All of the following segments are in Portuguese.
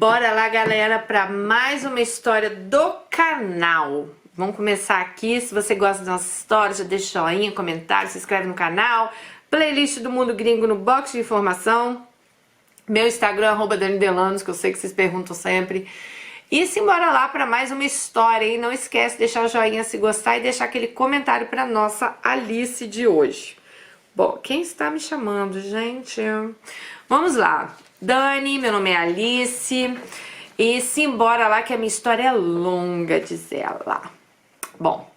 Bora lá, galera, para mais uma história do canal. Vamos começar aqui. Se você gosta das nossas histórias, já deixa joinha, comentário, se inscreve no canal. Playlist do Mundo Gringo no box de informação. Meu Instagram, @DaniDelanos, que eu sei que vocês perguntam sempre. E simbora lá para mais uma história, hein? Não esquece de deixar o joinha se gostar e deixar aquele comentário para nossa Alice de hoje. Bom, quem está me chamando, gente? Vamos lá. Dani, meu nome é Alice. E simbora lá que a minha história é longa, diz ela. Bom,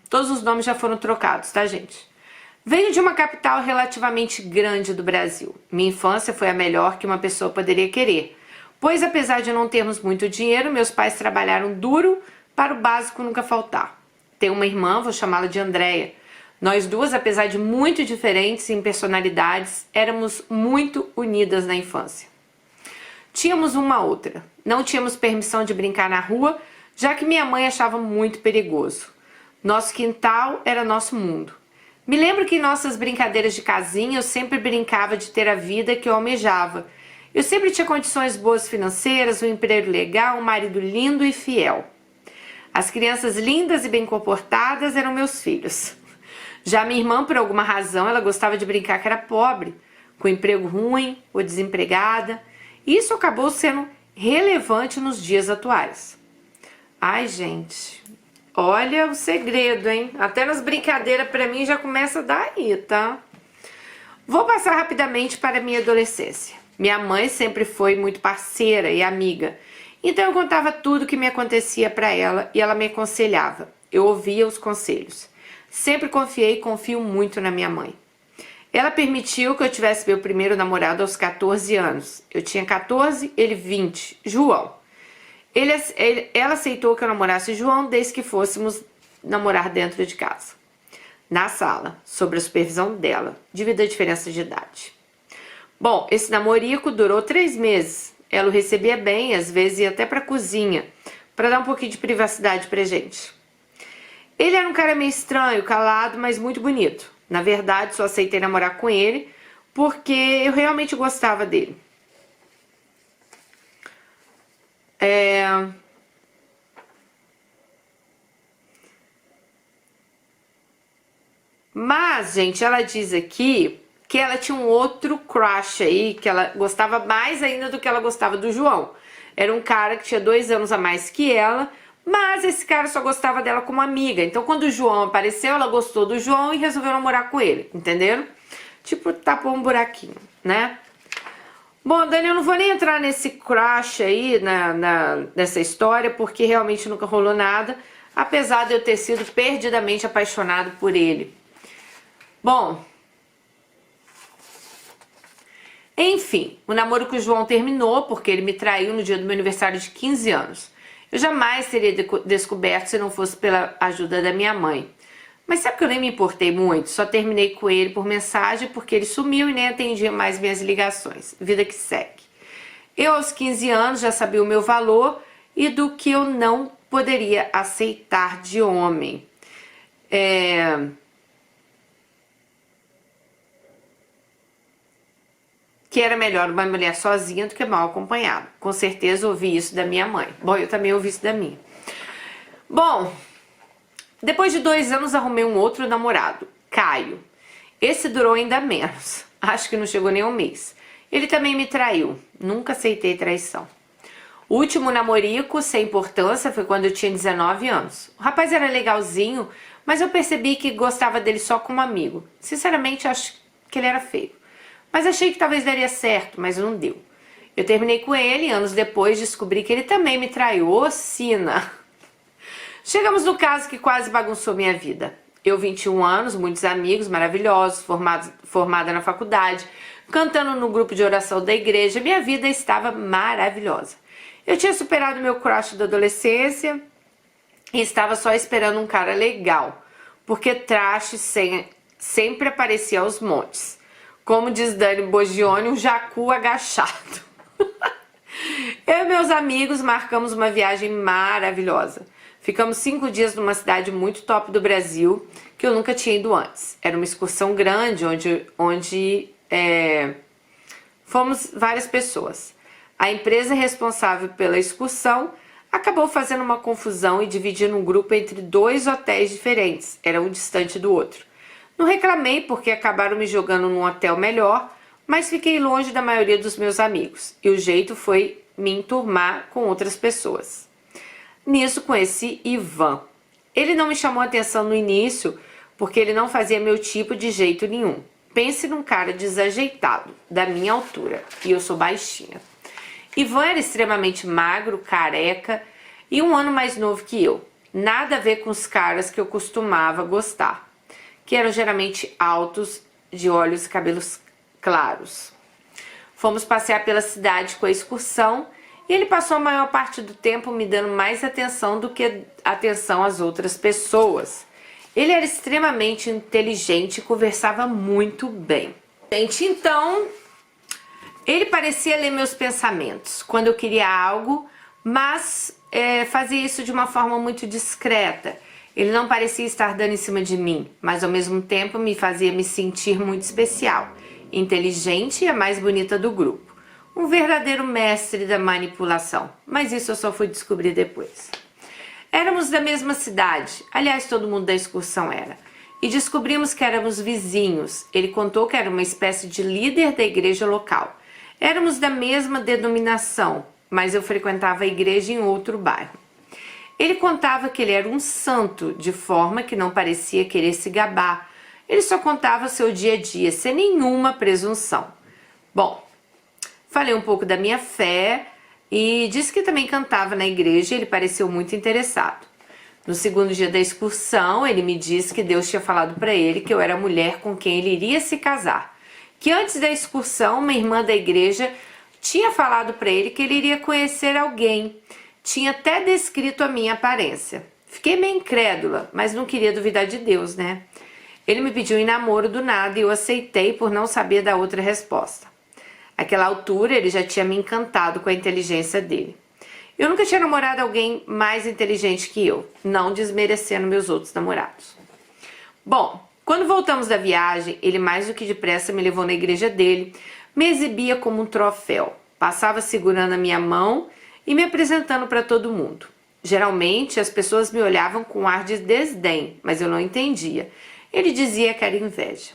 todos os nomes já foram trocados, tá, gente? Venho de uma capital relativamente grande do Brasil. Minha infância foi a melhor que uma pessoa poderia querer. Pois apesar de não termos muito dinheiro, meus pais trabalharam duro para o básico nunca faltar. Tenho uma irmã, vou chamá-la de Andréia. Nós duas, apesar de muito diferentes em personalidades, éramos muito unidas na infância. Tínhamos uma outra. Não tínhamos permissão de brincar na rua, já que minha mãe achava muito perigoso. Nosso quintal era nosso mundo. Me lembro que em nossas brincadeiras de casinha eu sempre brincava de ter a vida que eu almejava. Eu sempre tinha condições boas financeiras, um emprego legal, um marido lindo e fiel. As crianças lindas e bem comportadas eram meus filhos. Já minha irmã, por alguma razão, ela gostava de brincar que era pobre, com emprego ruim ou desempregada. E isso acabou sendo relevante nos dias atuais. Ai, gente, olha o segredo, hein? Até nas brincadeiras pra mim já começa daí, tá? Vou passar rapidamente para a minha adolescência. Minha mãe sempre foi muito parceira e amiga. Então eu contava tudo que me acontecia pra ela e ela me aconselhava. Eu ouvia os conselhos. Sempre confiei e confio muito na minha mãe. Ela permitiu que eu tivesse meu primeiro namorado aos 14 anos. Eu tinha 14, ele 20, João. Ela aceitou que eu namorasse João desde que fôssemos namorar dentro de casa. Na sala, sob a supervisão dela, devido à diferença de idade. Bom, esse namorico durou 3 meses. Ela o recebia bem, às vezes ia até pra cozinha, para dar um pouquinho de privacidade pra gente. Ele era um cara meio estranho, calado, mas muito bonito. Na verdade, só aceitei namorar com ele porque eu realmente gostava dele. Mas, gente, ela diz aqui que ela tinha um outro crush aí, que ela gostava mais ainda do que ela gostava do João. Era um cara que tinha 2 anos a mais que ela, mas esse cara só gostava dela como amiga. Então quando o João apareceu, ela gostou do João e resolveu namorar com ele, entenderam? Tipo, tapou um buraquinho, né? Bom, Dani, eu não vou nem entrar nesse crush aí, nessa história, porque realmente nunca rolou nada, apesar de eu ter sido perdidamente apaixonado por ele. Bom, enfim, o namoro com o João terminou porque ele me traiu no dia do meu aniversário de 15 anos. Eu jamais teria descoberto se não fosse pela ajuda da minha mãe. Mas sabe que eu nem me importei muito? Só terminei com ele por mensagem porque ele sumiu e nem atendia mais minhas ligações. Vida que segue. Eu aos 15 anos já sabia o meu valor e do que eu não poderia aceitar de homem. Que era melhor uma mulher sozinha do que mal acompanhada. Com certeza ouvi isso da minha mãe. Bom, eu também ouvi isso da minha. Bom, depois de 2 anos arrumei um outro namorado, Caio. Esse durou ainda menos. Acho que não chegou nem 1 mês. Ele também me traiu. Nunca aceitei traição. O último namorico, sem importância, foi quando eu tinha 19 anos. O rapaz era legalzinho, mas eu percebi que gostava dele só como amigo. Sinceramente, acho que ele era feio. Mas achei que talvez daria certo, mas não deu. Eu terminei com ele e anos depois descobri que ele também me traiu. Ô, sina! Chegamos no caso que quase bagunçou minha vida. Eu, 21 anos, muitos amigos maravilhosos, formada na faculdade, cantando no grupo de oração da igreja, minha vida estava maravilhosa. Eu tinha superado meu crush da adolescência e estava só esperando um cara legal, porque traste sempre aparecia aos montes. Como diz Dani Bogione, um jacu agachado. Eu e meus amigos marcamos uma viagem maravilhosa. Ficamos 5 dias numa cidade muito top do Brasil, que eu nunca tinha ido antes. Era uma excursão grande, onde fomos várias pessoas. A empresa responsável pela excursão acabou fazendo uma confusão e dividindo um grupo entre 2 hotéis diferentes, era um distante do outro. Não reclamei porque acabaram me jogando num hotel melhor, mas fiquei longe da maioria dos meus amigos, e o jeito foi me enturmar com outras pessoas. Nisso conheci Ivan. Ele não me chamou atenção no início, porque ele não fazia meu tipo de jeito nenhum. Pense num cara desajeitado, da minha altura, e eu sou baixinha. Ivan era extremamente magro, careca e um ano mais novo que eu. Nada a ver com os caras que eu costumava gostar, que eram geralmente altos, de olhos e cabelos claros. Fomos passear pela cidade com a excursão e ele passou a maior parte do tempo me dando mais atenção do que atenção às outras pessoas. Ele era extremamente inteligente e conversava muito bem. Gente, então, ele parecia ler meus pensamentos quando eu queria algo, mas fazia isso de uma forma muito discreta. Ele não parecia estar dando em cima de mim, mas ao mesmo tempo me fazia me sentir muito especial, inteligente e a mais bonita do grupo. Um verdadeiro mestre da manipulação, mas isso eu só fui descobrir depois. Éramos da mesma cidade, aliás todo mundo da excursão era, e descobrimos que éramos vizinhos. Ele contou que era uma espécie de líder da igreja local. Éramos da mesma denominação, mas eu frequentava a igreja em outro bairro. Ele contava que ele era um santo, de forma que não parecia querer se gabar. Ele só contava seu dia a dia, sem nenhuma presunção. Bom, falei um pouco da minha fé e disse que também cantava na igreja e ele pareceu muito interessado. No segundo dia da excursão, ele me disse que Deus tinha falado para ele que eu era a mulher com quem ele iria se casar. Que antes da excursão, uma irmã da igreja tinha falado para ele que ele iria conhecer alguém. Tinha até descrito a minha aparência. Fiquei meio incrédula, mas não queria duvidar de Deus, né? Ele me pediu em namoro do nada e eu aceitei por não saber da outra resposta. Àquela altura, ele já tinha me encantado com a inteligência dele. Eu nunca tinha namorado alguém mais inteligente que eu, não desmerecendo meus outros namorados. Bom, quando voltamos da viagem, ele mais do que depressa me levou na igreja dele, me exibia como um troféu, passava segurando a minha mão e me apresentando para todo mundo. Geralmente, as pessoas me olhavam com ar de desdém, mas eu não entendia. Ele dizia que era inveja.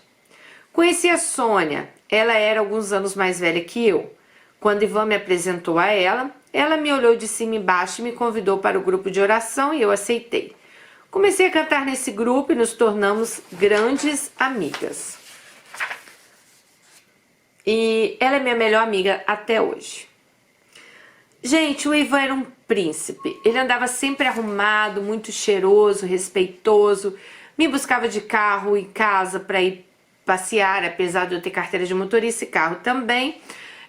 Conheci a Sônia. Ela era alguns anos mais velha que eu. Quando Ivan me apresentou a ela, ela me olhou de cima e embaixo e me convidou para o grupo de oração e eu aceitei. Comecei a cantar nesse grupo e nos tornamos grandes amigas. E ela é minha melhor amiga até hoje. Gente, o Ivan era um príncipe. Ele andava sempre arrumado, muito cheiroso, respeitoso. Me buscava de carro em casa para ir passear, apesar de eu ter carteira de motorista e carro também.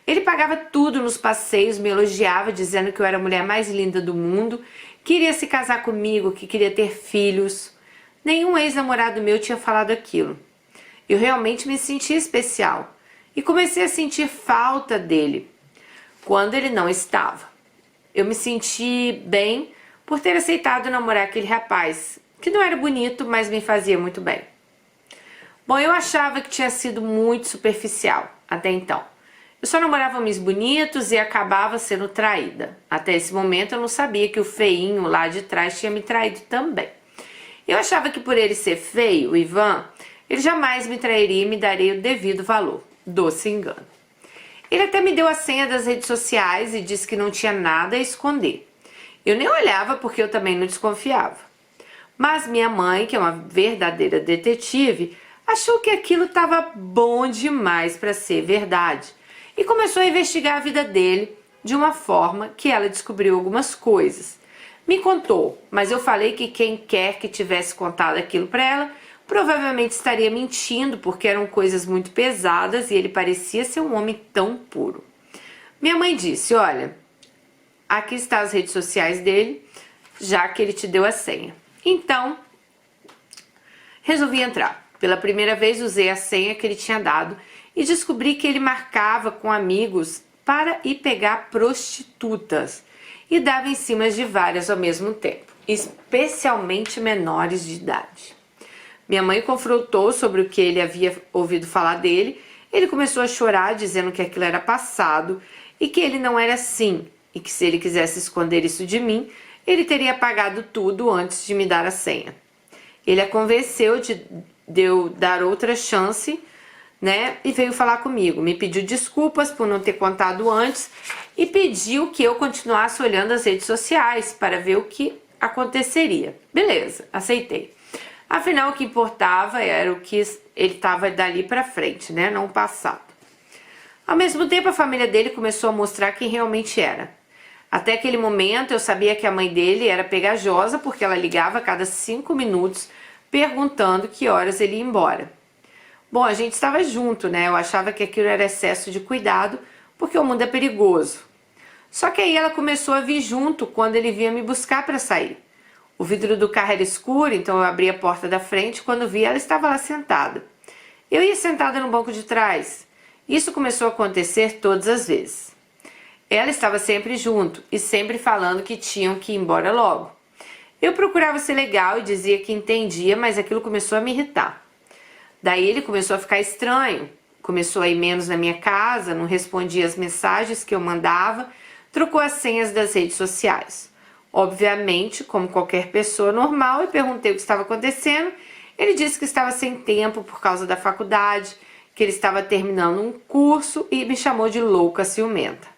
Ele pagava tudo nos passeios, me elogiava, dizendo que eu era a mulher mais linda do mundo, queria se casar comigo, que queria ter filhos. Nenhum ex-namorado meu tinha falado aquilo. Eu realmente me sentia especial e comecei a sentir falta dele quando ele não estava. Eu me senti bem por ter aceitado namorar aquele rapaz, que não era bonito, mas me fazia muito bem. Bom, eu achava que tinha sido muito superficial até então. Eu só namorava homens bonitos e acabava sendo traída. Até esse momento eu não sabia que o feinho lá de trás tinha me traído também. Eu achava que por ele ser feio, o Ivan, ele jamais me trairia e me daria o devido valor. Doce engano. Ele até me deu a senha das redes sociais e disse que não tinha nada a esconder. Eu nem olhava porque eu também não desconfiava. Mas minha mãe, que é uma verdadeira detetive, achou que aquilo estava bom demais para ser verdade e começou a investigar a vida dele de uma forma que ela descobriu algumas coisas. Me contou, mas eu falei que quem quer que tivesse contado aquilo para ela provavelmente estaria mentindo porque eram coisas muito pesadas e ele parecia ser um homem tão puro. Minha mãe disse, olha, aqui estão as redes sociais dele, já que ele te deu a senha. Então, resolvi entrar. Pela primeira vez usei a senha que ele tinha dado e descobri que ele marcava com amigos para ir pegar prostitutas e dava em cima de várias ao mesmo tempo, especialmente menores de idade. Minha mãe confrontou sobre o que ele havia ouvido falar dele. Ele começou a chorar, dizendo que aquilo era passado e que ele não era assim, e que se ele quisesse esconder isso de mim, ele teria apagado tudo antes de me dar a senha. Ele a convenceu de eu dar outra chance, né? E veio falar comigo, me pediu desculpas por não ter contado antes e pediu que eu continuasse olhando as redes sociais para ver o que aconteceria. Beleza, aceitei. Afinal, o que importava era o que ele estava dali para frente, né? Não o passado. Ao mesmo tempo, a família dele começou a mostrar quem realmente era. Até aquele momento, eu sabia que a mãe dele era pegajosa porque ela ligava a cada 5 minutos perguntando que horas ele ia embora. Bom, a gente estava junto, né? Eu achava que aquilo era excesso de cuidado porque o mundo é perigoso. Só que aí ela começou a vir junto quando ele vinha me buscar para sair. O vidro do carro era escuro, então eu abri a porta da frente. Quando vi, ela estava lá sentada. Eu ia sentada no banco de trás. Isso começou a acontecer todas as vezes. Ela estava sempre junto e sempre falando que tinham que ir embora logo. Eu procurava ser legal e dizia que entendia, mas aquilo começou a me irritar. Daí ele começou a ficar estranho, começou a ir menos na minha casa, não respondia as mensagens que eu mandava, trocou as senhas das redes sociais. Obviamente, como qualquer pessoa normal, eu perguntei o que estava acontecendo. Ele disse que estava sem tempo por causa da faculdade, que ele estava terminando um curso e me chamou de louca ciumenta.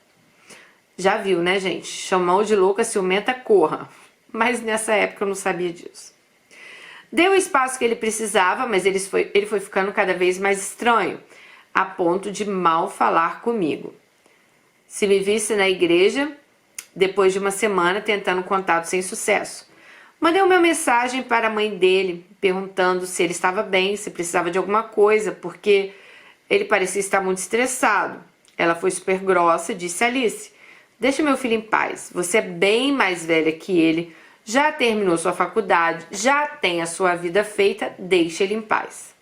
Já viu, né, gente? Chamou de louca ciumenta, corra. Mas nessa época eu não sabia disso. Deu o espaço que ele precisava, mas ele foi ficando cada vez mais estranho, a ponto de mal falar comigo. Se me visse na igreja, depois de uma semana tentando contato sem sucesso. Mandei uma mensagem para a mãe dele, perguntando se ele estava bem, se precisava de alguma coisa, porque ele parecia estar muito estressado. Ela foi super grossa e disse: Alice, deixa meu filho em paz, você é bem mais velha que ele, já terminou sua faculdade, já tem a sua vida feita, deixa ele em paz.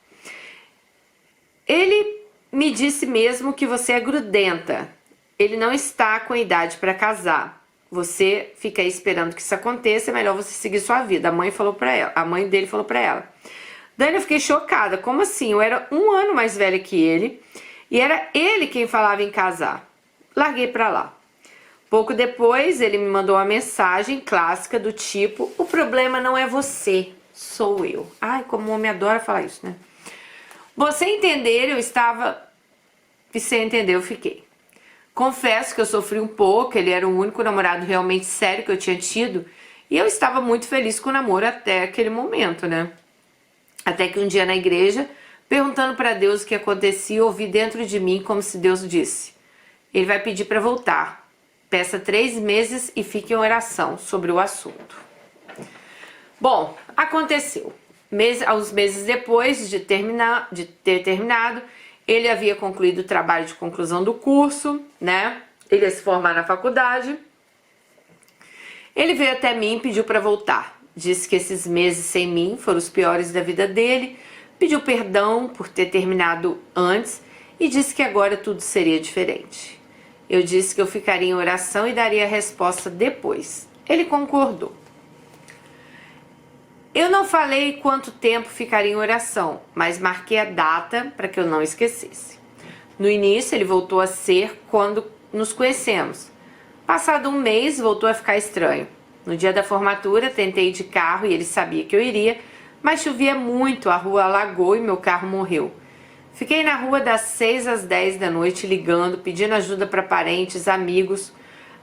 Ele me disse mesmo que você é grudenta, ele não está com a idade para casar. Você fica aí esperando que isso aconteça, é melhor você seguir sua vida. A mãe dele falou para ela. Daí eu fiquei chocada, como assim? Eu era 1 ano mais velha que ele e era ele quem falava em casar. Larguei para lá. Pouco depois, ele me mandou uma mensagem clássica do tipo: o problema não é você, sou eu. Ai, como o homem adora falar isso, né? Você entender, eu estava... E sem entender, eu fiquei. Confesso que eu sofri um pouco, ele era o único namorado realmente sério que eu tinha tido, e eu estava muito feliz com o namoro até aquele momento, né? Até que um dia na igreja, perguntando para Deus o que acontecia, eu ouvi dentro de mim como se Deus disse: ele vai pedir para voltar. Peça 3 meses e fique em oração sobre o assunto. Bom, aconteceu. Alguns meses depois de ter terminado, ele havia concluído o trabalho de conclusão do curso, né? Ele ia se formar na faculdade. Ele veio até mim e pediu para voltar. Disse que esses meses sem mim foram os piores da vida dele. Pediu perdão por ter terminado antes e disse que agora tudo seria diferente. Eu disse que eu ficaria em oração e daria a resposta depois. Ele concordou. Eu não falei quanto tempo ficaria em oração, mas marquei a data para que eu não esquecesse. No início, ele voltou a ser quando nos conhecemos. Passado 1 mês, voltou a ficar estranho. No dia da formatura, tentei ir de carro e ele sabia que eu iria, mas chovia muito, a rua alagou e meu carro morreu. Fiquei na rua das 6 às 10 da noite ligando, pedindo ajuda para parentes, amigos.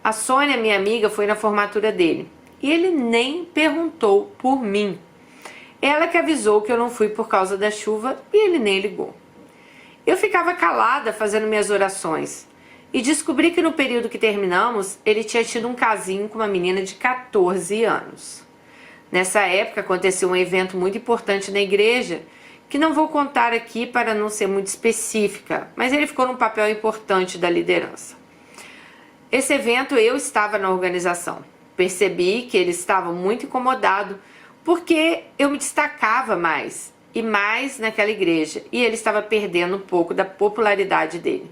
A Sônia, minha amiga, foi na formatura dele e ele nem perguntou por mim. Ela que avisou que eu não fui por causa da chuva e ele nem ligou. Eu ficava calada fazendo minhas orações e descobri que no período que terminamos, ele tinha tido um casinho com uma menina de 14 anos. Nessa época aconteceu um evento muito importante na igreja, que não vou contar aqui para não ser muito específica, mas ele ficou num papel importante da liderança. Esse evento eu estava na organização. Percebi que ele estava muito incomodado porque eu me destacava mais e mais naquela igreja e ele estava perdendo um pouco da popularidade dele.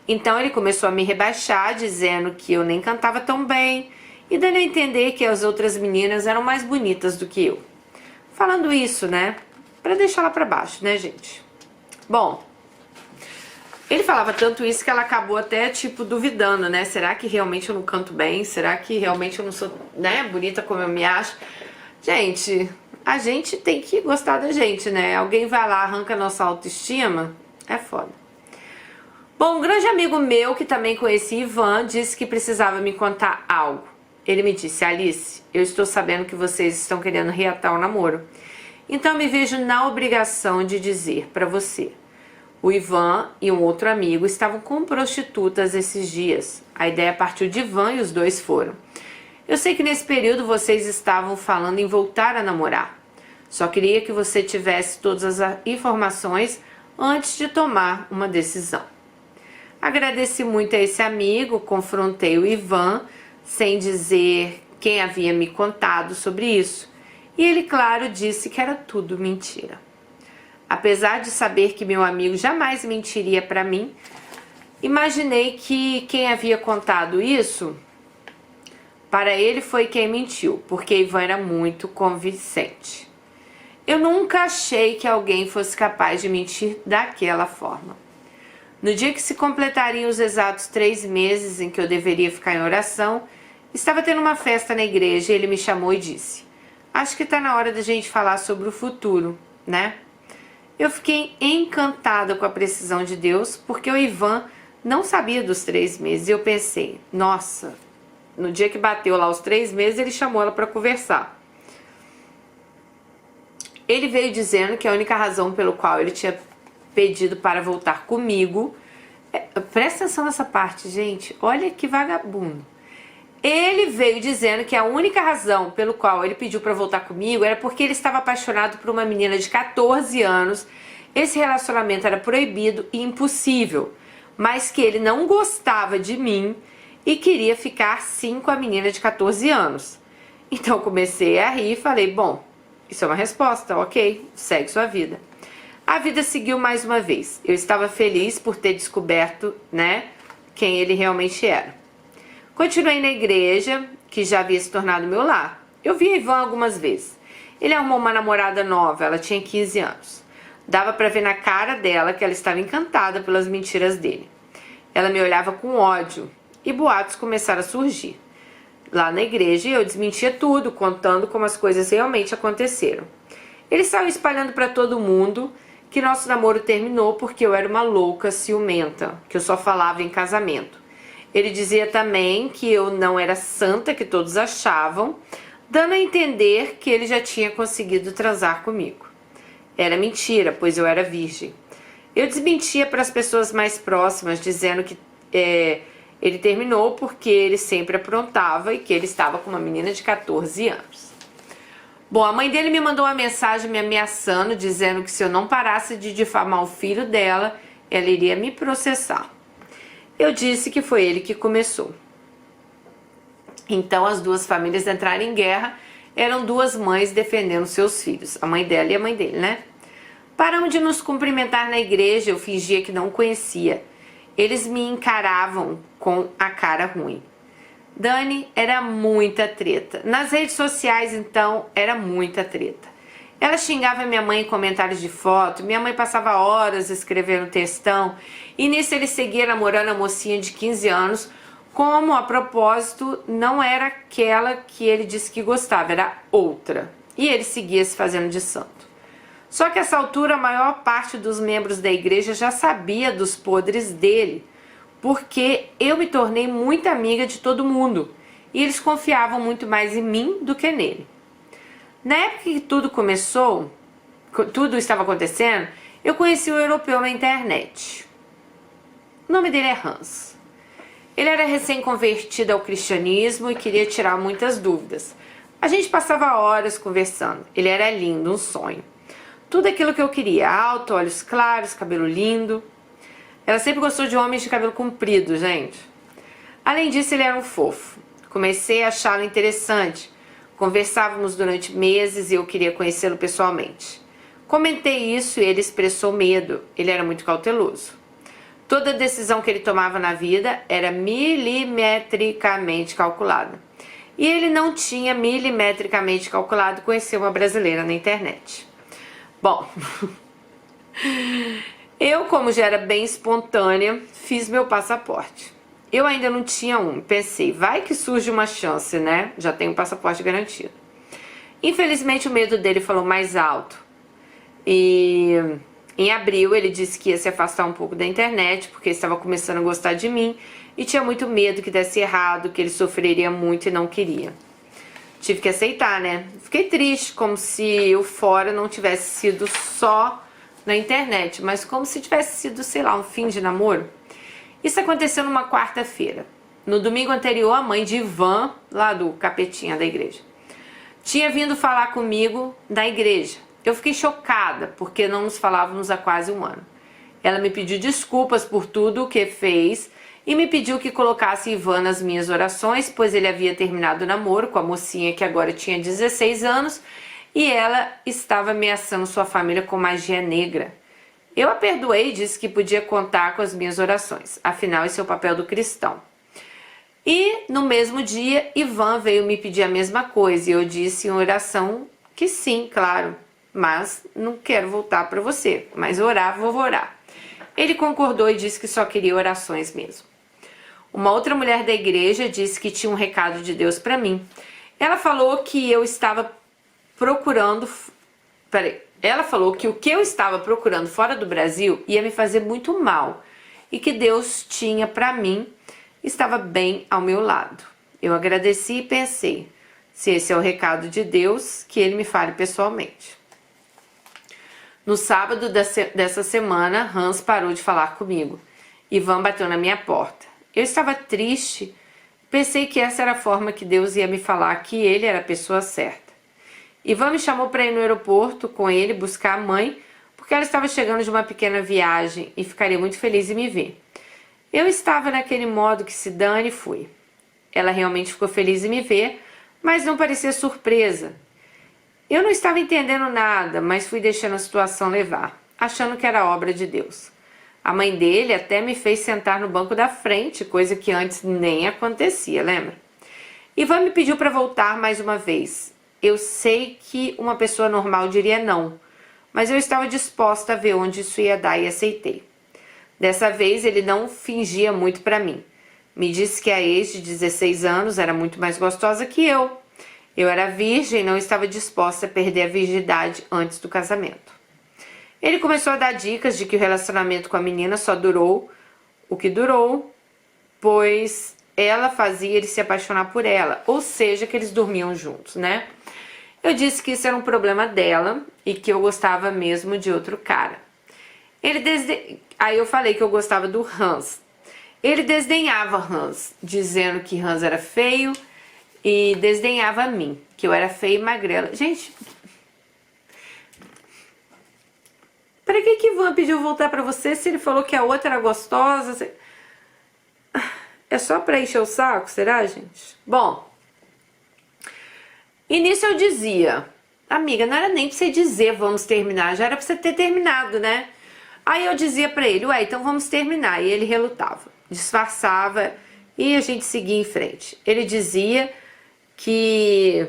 Então ele começou a me rebaixar, dizendo que eu nem cantava tão bem e dando a entender que as outras meninas eram mais bonitas do que eu. Falando isso, né? Para deixar lá para baixo, né, gente? Bom, Ele falava tanto isso que ela acabou até, tipo, duvidando, né? Será que realmente eu não canto bem? Será que realmente eu não sou, né, bonita como eu me acho? Gente, a gente tem que gostar da gente, né? Alguém vai lá, arranca nossa autoestima, é foda. Bom, um grande amigo meu, que também conheci, Ivan, disse que precisava me contar algo. Ele me disse: Alice, eu estou sabendo que vocês estão querendo reatar o namoro. Então me vejo na obrigação de dizer para você. O Ivan e um outro amigo estavam com prostitutas esses dias. A ideia partiu de Ivan e os dois foram. Eu sei que nesse período vocês estavam falando em voltar a namorar. Só queria que você tivesse todas as informações antes de tomar uma decisão. Agradeci muito a esse amigo, confrontei o Ivan sem dizer quem havia me contado sobre isso. E ele, claro, disse que era tudo mentira. Apesar de saber que meu amigo jamais mentiria para mim, imaginei que quem havia contado isso para ele foi quem mentiu, porque Ivan era muito convincente. Eu nunca achei que alguém fosse capaz de mentir daquela forma. No dia que se completariam os exatos 3 meses em que eu deveria ficar em oração, estava tendo uma festa na igreja e ele me chamou e disse: acho que está na hora da gente falar sobre o futuro, né? Eu fiquei encantada com a precisão de Deus, porque o Ivan não sabia dos 3 meses. E eu pensei: nossa, no dia que bateu lá os 3 meses, ele chamou ela para conversar. Ele veio dizendo que a única razão pelo qual ele tinha pedido para voltar comigo... Presta atenção nessa parte, gente. Olha que vagabundo. Ele veio dizendo que a única razão pelo qual ele pediu para voltar comigo era porque ele estava apaixonado por uma menina de 14 anos. Esse relacionamento era proibido e impossível, mas que ele não gostava de mim e queria ficar sim com a menina de 14 anos. Então comecei a rir e falei: bom, isso é uma resposta, ok, segue sua vida. A vida seguiu mais uma vez. Eu estava feliz por ter descoberto, né, quem ele realmente era. Continuei na igreja, que já havia se tornado meu lar. Eu vi a Ivan algumas vezes. Ele arrumou uma namorada nova, ela tinha 15 anos. Dava pra ver na cara dela que ela estava encantada pelas mentiras dele. Ela me olhava com ódio e boatos começaram a surgir. Lá na igreja eu desmentia tudo, contando como as coisas realmente aconteceram. Ele saiu espalhando para todo mundo que nosso namoro terminou porque eu era uma louca ciumenta, que eu só falava em casamento. Ele dizia também que eu não era santa, que todos achavam, dando a entender que ele já tinha conseguido transar comigo. Era mentira, pois eu era virgem. Eu desmentia para as pessoas mais próximas, dizendo que ele terminou porque ele sempre aprontava e que ele estava com uma menina de 14 anos. Bom, a mãe dele me mandou uma mensagem me ameaçando, dizendo que se eu não parasse de difamar o filho dela, ela iria me processar. Eu disse que foi ele que começou. Então as duas famílias entraram em guerra, eram duas mães defendendo seus filhos, a mãe dela e a mãe dele, né? Paramos de nos cumprimentar na igreja, eu fingia que não conhecia. Eles me encaravam com a cara ruim. Dani, era muita treta. Nas redes sociais, então, era muita treta. Ela xingava minha mãe em comentários de foto, minha mãe passava horas escrevendo textão, e nisso ele seguia namorando a mocinha de 15 anos, como a propósito não era aquela que ele disse que gostava, era outra. E ele seguia se fazendo de santo. Só que a essa altura a maior parte dos membros da igreja já sabia dos podres dele, porque eu me tornei muito amiga de todo mundo e eles confiavam muito mais em mim do que nele. Na época que tudo começou, tudo estava acontecendo, eu conheci um europeu na internet. O nome dele é Hans. Ele era recém-convertido ao cristianismo e queria tirar muitas dúvidas. A gente passava horas conversando. Ele era lindo, um sonho. Tudo aquilo que eu queria, alto, olhos claros, cabelo lindo. Ela sempre gostou de homens de cabelo comprido, gente. Além disso, ele era um fofo. Comecei a achá-lo interessante. Conversávamos durante meses e eu queria conhecê-lo pessoalmente. Comentei isso e ele expressou medo. Ele era muito cauteloso. Toda decisão que ele tomava na vida era milimetricamente calculada. E ele não tinha milimetricamente calculado conhecer uma brasileira na internet. Bom... Eu, como já era bem espontânea, fiz meu passaporte. Eu ainda não tinha um, pensei, vai que surge uma chance, né? Já tenho o passaporte garantido. Infelizmente o medo dele falou mais alto. E em abril ele disse que ia se afastar um pouco da internet, porque estava começando a gostar de mim e tinha muito medo que desse errado, que ele sofreria muito e não queria. Tive que aceitar, né? Fiquei triste, como se o fora não tivesse sido só na internet, mas como se tivesse sido, sei lá, um fim de namoro. Isso aconteceu numa quarta-feira. No domingo anterior, a mãe de Ivan, lá do capetinha da igreja, tinha vindo falar comigo da igreja. Eu fiquei chocada, porque não nos falávamos há quase um ano. Ela me pediu desculpas por tudo o que fez e me pediu que colocasse Ivan nas minhas orações, pois ele havia terminado o namoro com a mocinha que agora tinha 16 anos e ela estava ameaçando sua família com magia negra. Eu a perdoei e disse que podia contar com as minhas orações, afinal esse é o papel do cristão. E no mesmo dia, Ivan veio me pedir a mesma coisa e eu disse em oração que sim, claro, mas não quero voltar para você, mas orar, vou orar. Ele concordou e disse que só queria orações mesmo. Uma outra mulher da igreja disse que tinha um recado de Deus para mim. Ela falou que eu estava procurando... Ela falou que o que eu estava procurando fora do Brasil ia me fazer muito mal e que Deus tinha para mim, estava bem ao meu lado. Eu agradeci e pensei, se esse é o recado de Deus, que ele me fale pessoalmente. No sábado dessa semana, Hans parou de falar comigo. Ivan bateu na minha porta. Eu estava triste, pensei que essa era a forma que Deus ia me falar que ele era a pessoa certa. Ivan me chamou para ir no aeroporto com ele buscar a mãe, porque ela estava chegando de uma pequena viagem e ficaria muito feliz em me ver. Eu estava naquele modo que se dane e fui. Ela realmente ficou feliz em me ver, mas não parecia surpresa. Eu não estava entendendo nada, mas fui deixando a situação levar, achando que era obra de Deus. A mãe dele até me fez sentar no banco da frente, coisa que antes nem acontecia, lembra? Ivan me pediu para voltar mais uma vez. Eu sei que uma pessoa normal diria não, mas eu estava disposta a ver onde isso ia dar e aceitei. Dessa vez ele não fingia muito para mim. Me disse que a ex de 16 anos era muito mais gostosa que eu. Eu era virgem e não estava disposta a perder a virgindade antes do casamento. Ele começou a dar dicas de que o relacionamento com a menina só durou o que durou, pois ela fazia ele se apaixonar por ela, ou seja, que eles dormiam juntos, né? Eu disse que isso era um problema dela e que eu gostava mesmo de outro cara. Aí eu falei que eu gostava do Hans. Ele desdenhava Hans, dizendo que Hans era feio e desdenhava a mim, que eu era feia e magrela. Gente, para que Ivan pediu voltar para você se ele falou que a outra era gostosa? É só para encher o saco, será, gente? Bom, e nisso eu dizia, amiga, não era nem pra você dizer vamos terminar, já era pra você ter terminado, né? Aí eu dizia pra ele, ué, então vamos terminar. E ele relutava, disfarçava e a gente seguia em frente. Ele dizia que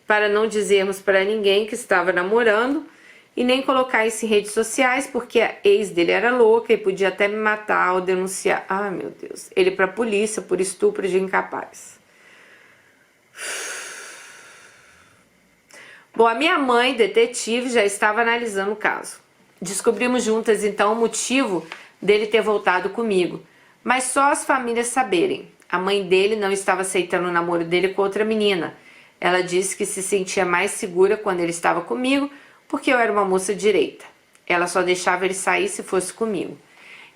para não dizermos para ninguém que estava namorando e nem colocar isso em redes sociais, porque a ex dele era louca e podia até me matar ou denunciar. Ai, meu Deus. Ele pra polícia por estupro de incapaz. Bom, a minha mãe, detetive, já estava analisando o caso. Descobrimos juntas, então, o motivo dele ter voltado comigo. Mas só as famílias saberem. A mãe dele não estava aceitando o namoro dele com outra menina. Ela disse que se sentia mais segura quando ele estava comigo, porque eu era uma moça direita. Ela só deixava ele sair se fosse comigo.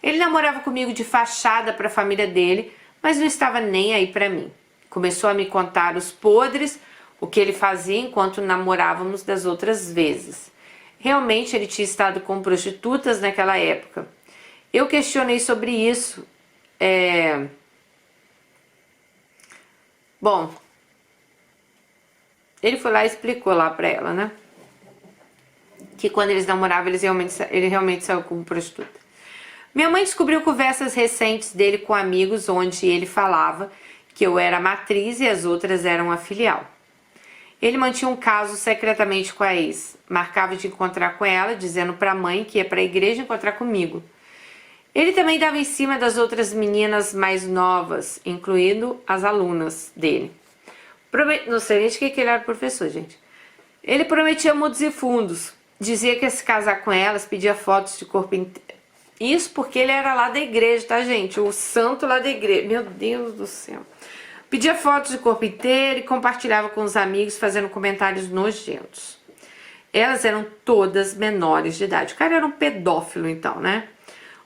Ele namorava comigo de fachada para a família dele, mas não estava nem aí para mim. Começou a me contar os podres, o que ele fazia enquanto namorávamos das outras vezes. Realmente ele tinha estado com prostitutas naquela época. Eu questionei sobre isso. Bom, ele foi lá e explicou lá pra ela, né? Que quando eles namoravam, ele realmente saiu como prostituta. Minha mãe descobriu conversas recentes dele com amigos onde ele falava que eu era a matriz e as outras eram a filial. Ele mantinha um caso secretamente com a ex. Marcava de encontrar com ela, dizendo pra mãe que ia pra igreja encontrar comigo. Ele também dava em cima das outras meninas mais novas, incluindo as alunas dele. Não sei nem de que ele era professor, gente. Ele prometia mundos e fundos. Dizia que ia se casar com elas, pedia fotos de corpo inteiro. Isso porque ele era lá da igreja, tá, gente? O santo lá da igreja. Meu Deus do céu. Pedia fotos de corpo inteiro e compartilhava com os amigos, fazendo comentários nojentos. Elas eram todas menores de idade. O cara era um pedófilo, então, né?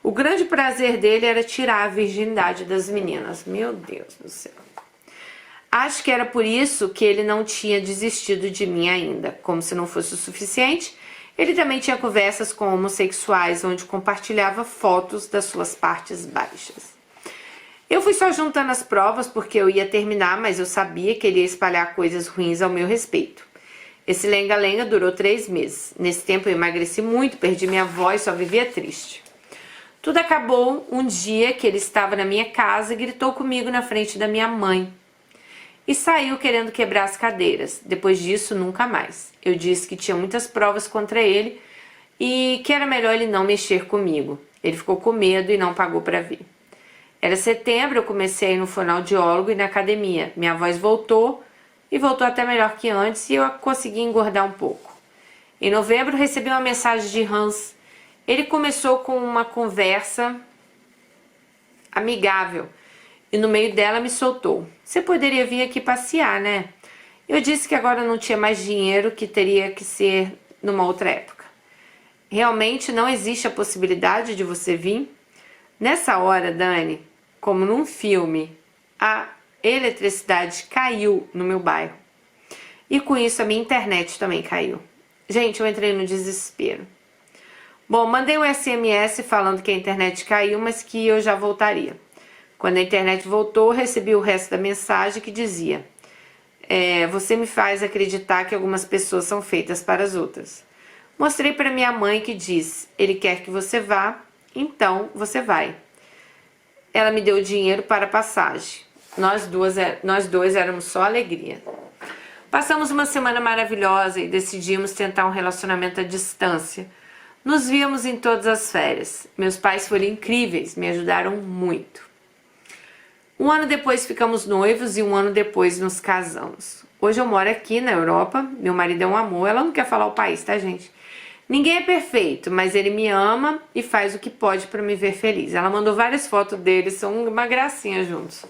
O grande prazer dele era tirar a virgindade das meninas. Meu Deus do céu. Acho que era por isso que ele não tinha desistido de mim ainda. Como se não fosse o suficiente, ele também tinha conversas com homossexuais, onde compartilhava fotos das suas partes baixas. Eu fui só juntando as provas porque eu ia terminar, mas eu sabia que ele ia espalhar coisas ruins ao meu respeito. Esse lenga-lenga durou 3 meses. Nesse tempo eu emagreci muito, perdi minha voz, só vivia triste. Tudo acabou um dia que ele estava na minha casa e gritou comigo na frente da minha mãe. E saiu querendo quebrar as cadeiras. Depois disso, nunca mais. Eu disse que tinha muitas provas contra ele e que era melhor ele não mexer comigo. Ele ficou com medo e não pagou para vir. Era setembro, eu comecei a ir no fonoaudiólogo e na academia. Minha voz voltou e voltou até melhor que antes e eu consegui engordar um pouco. Em novembro, recebi uma mensagem de Hans. Ele começou com uma conversa amigável. E no meio dela me soltou. Você poderia vir aqui passear, né? Eu disse que agora não tinha mais dinheiro, que teria que ser numa outra época. Realmente não existe a possibilidade de você vir? Nessa hora, Dani, como num filme, a eletricidade caiu no meu bairro. E com isso a minha internet também caiu. Gente, eu entrei no desespero. Bom, mandei um SMS falando que a internet caiu, mas que eu já voltaria. Quando a internet voltou, recebi o resto da mensagem que dizia: você me faz acreditar que algumas pessoas são feitas para as outras. Mostrei para minha mãe que diz: ele quer que você vá, então você vai. Ela me deu dinheiro para a passagem. Nós dois éramos só alegria. Passamos uma semana maravilhosa e decidimos tentar um relacionamento à distância. Nos víamos em todas as férias. Meus pais foram incríveis, me ajudaram muito. 1 ano depois ficamos noivos e 1 ano depois nos casamos. Hoje eu moro aqui na Europa, meu marido é um amor, ela não quer falar o país, tá, gente? Ninguém é perfeito, mas ele me ama e faz o que pode para me ver feliz. Ela mandou várias fotos dele, são uma gracinha juntos.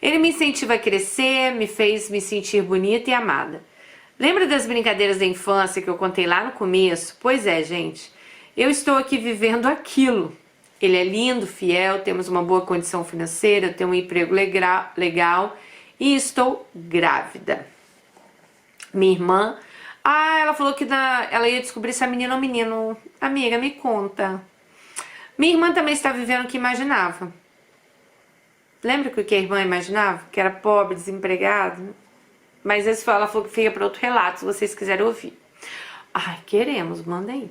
Ele me incentiva a crescer, me fez me sentir bonita e amada. Lembra das brincadeiras da infância que eu contei lá no começo? Pois é, gente, eu estou aqui vivendo aquilo. Ele é lindo, fiel, temos uma boa condição financeira, eu tenho um emprego legal e estou grávida. Minha irmã, ela falou que ela ia descobrir se a menina ou menino. Amiga, me conta. Minha irmã também está vivendo o que imaginava. Lembra o que a irmã imaginava? Que era pobre, desempregado? Mas ela falou que fica para outro relato, se vocês quiserem ouvir. Ai, queremos, manda aí.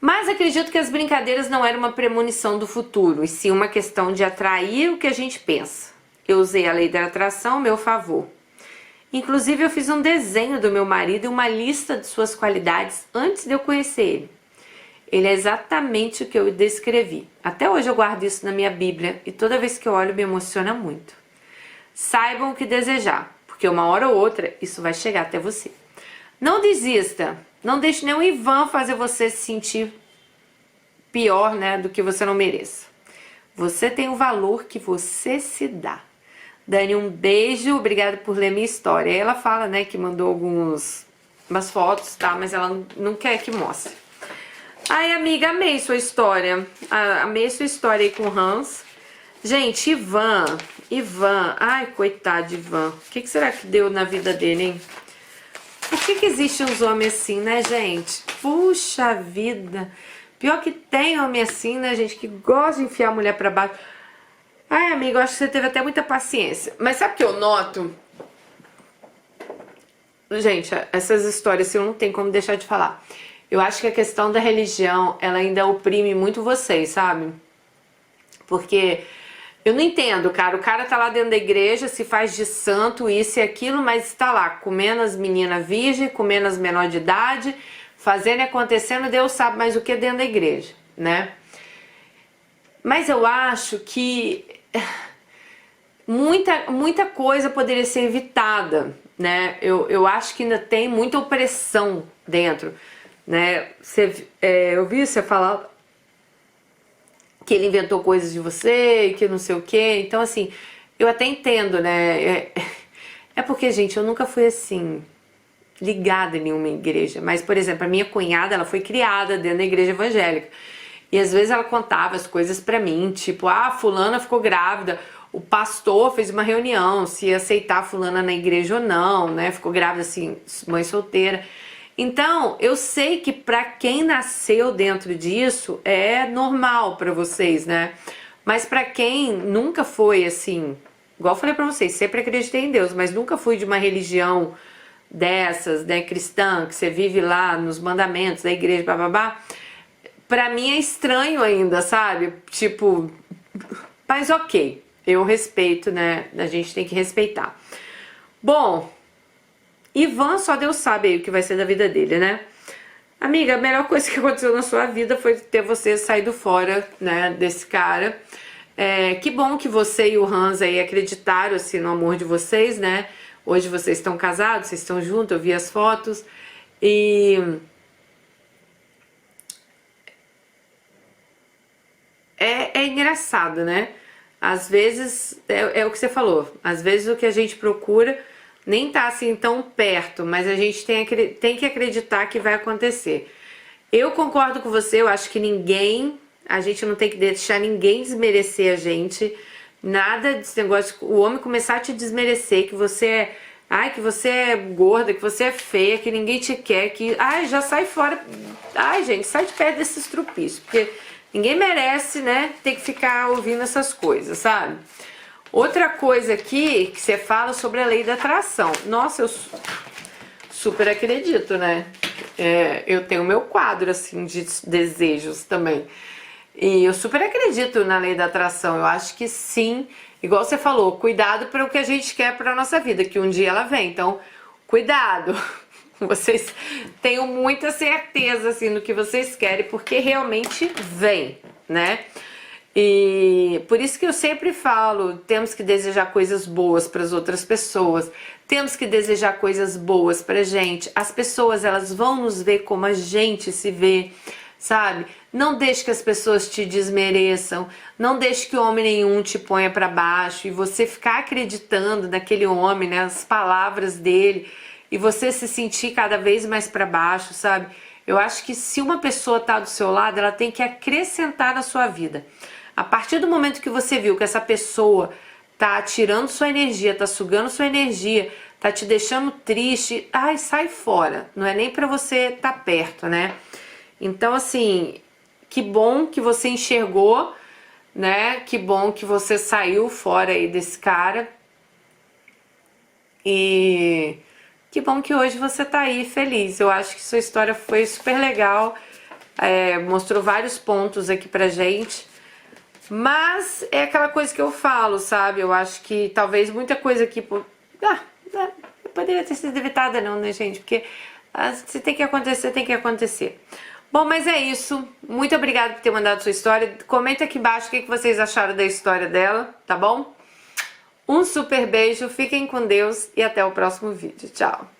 Mas acredito que as brincadeiras não eram uma premonição do futuro, e sim uma questão de atrair o que a gente pensa. Eu usei a lei da atração a meu favor. Inclusive eu fiz um desenho do meu marido e uma lista de suas qualidades antes de eu conhecer ele. Ele é exatamente o que eu descrevi. Até hoje eu guardo isso na minha Bíblia e toda vez que eu olho me emociona muito. Saibam o que desejar, porque uma hora ou outra isso vai chegar até você. Não desista. Não deixe nenhum Ivan fazer você se sentir pior, né, do que você não mereça. Você tem o valor que você se dá. Dani, um beijo, obrigada por ler minha história. Aí ela fala, né, que mandou umas fotos, tá, mas ela não quer que mostre. Ai, amiga, amei sua história. Amei sua história aí com o Hans. Gente, Ivan, ai, coitado de Ivan. O que será que deu na vida dele, hein? Por que existem uns homens assim, né, gente? Puxa vida. Pior que tem homem assim, né, gente? Que gosta de enfiar a mulher pra baixo. Ai, amigo, eu acho que você teve até muita paciência. Mas sabe o que eu noto? Gente, essas histórias, assim, eu não tenho como deixar de falar. Eu acho que a questão da religião, ela ainda oprime muito vocês, sabe? Porque eu não entendo, cara. O cara tá lá dentro da igreja, se faz de santo, isso e aquilo, mas está lá comendo as meninas virgens, comendo as menores de idade, fazendo e acontecendo, Deus sabe mais o que dentro da igreja, né? Mas eu acho que muita coisa poderia ser evitada, né? Eu acho que ainda tem muita opressão dentro, né? Eu vi você falar que ele inventou coisas de você, que não sei o quê. Então, assim, eu até entendo, né? É porque, gente, eu nunca fui assim, ligada em nenhuma igreja. Mas, por exemplo, a minha cunhada, ela foi criada dentro da igreja evangélica. E às vezes ela contava as coisas pra mim, tipo, ah, fulana ficou grávida, o pastor fez uma reunião se ia aceitar a fulana na igreja ou não, né? Ficou grávida assim, mãe solteira. Então, eu sei que pra quem nasceu dentro disso é normal pra vocês, né? Mas pra quem nunca foi assim, igual eu falei pra vocês, sempre acreditei em Deus, mas nunca fui de uma religião dessas, né, cristã, que você vive lá nos mandamentos da igreja, bababá. Pra mim é estranho ainda, sabe? Tipo, mas ok, eu respeito, né? A gente tem que respeitar. Bom, Ivan só Deus sabe aí o que vai ser da vida dele, né? Amiga, a melhor coisa que aconteceu na sua vida foi ter você saído fora, né, desse cara. Que bom que você e o Hans aí acreditaram assim, no amor de vocês, né? Hoje vocês estão casados, vocês estão juntos, eu vi as fotos. E é engraçado, né? Às vezes, é o que você falou, às vezes o que a gente procura nem tá assim tão perto, mas a gente tem que acreditar que vai acontecer. Eu concordo com você, eu acho que a gente não tem que deixar ninguém desmerecer a gente, nada desse negócio, o homem começar a te desmerecer, que você que você é gorda, que você é feia, que ninguém te quer, que, já sai fora, gente, sai de perto desses trupícios, porque ninguém merece, né, ter que ficar ouvindo essas coisas, sabe? Outra coisa aqui que você fala sobre a lei da atração. Nossa, eu super acredito, né? Eu tenho meu quadro, assim, de desejos também. E eu super acredito na lei da atração. Eu acho que sim, igual você falou, cuidado para o que a gente quer para nossa vida, que um dia ela vem. Então, cuidado. Vocês tenham muita certeza, assim, no que vocês querem, porque realmente vem, né? E por isso que eu sempre falo, temos que desejar coisas boas para as outras pessoas, temos que desejar coisas boas pra gente. As pessoas, elas vão nos ver como a gente se vê, sabe? Não deixe que as pessoas te desmereçam, não deixe que homem nenhum te ponha para baixo e você ficar acreditando naquele homem, né, as palavras dele, e você se sentir cada vez mais para baixo, sabe? Eu acho que se uma pessoa tá do seu lado, ela tem que acrescentar na sua vida. A partir do momento que você viu que essa pessoa tá tirando sua energia, tá sugando sua energia, tá te deixando triste, sai fora. Não é nem pra você tá perto, né? Então, assim, que bom que você enxergou, né? Que bom que você saiu fora aí desse cara. E que bom que hoje você tá aí feliz. Eu acho que sua história foi super legal. Mostrou vários pontos aqui pra gente. Mas é aquela coisa que eu falo, sabe? Eu acho que talvez muita coisa aqui poderia ter sido evitada não, né, gente? Porque se tem que acontecer, tem que acontecer. Bom, mas é isso. Muito obrigada por ter mandado sua história. Comenta aqui embaixo o que vocês acharam da história dela, tá bom? Um super beijo, fiquem com Deus e até o próximo vídeo. Tchau!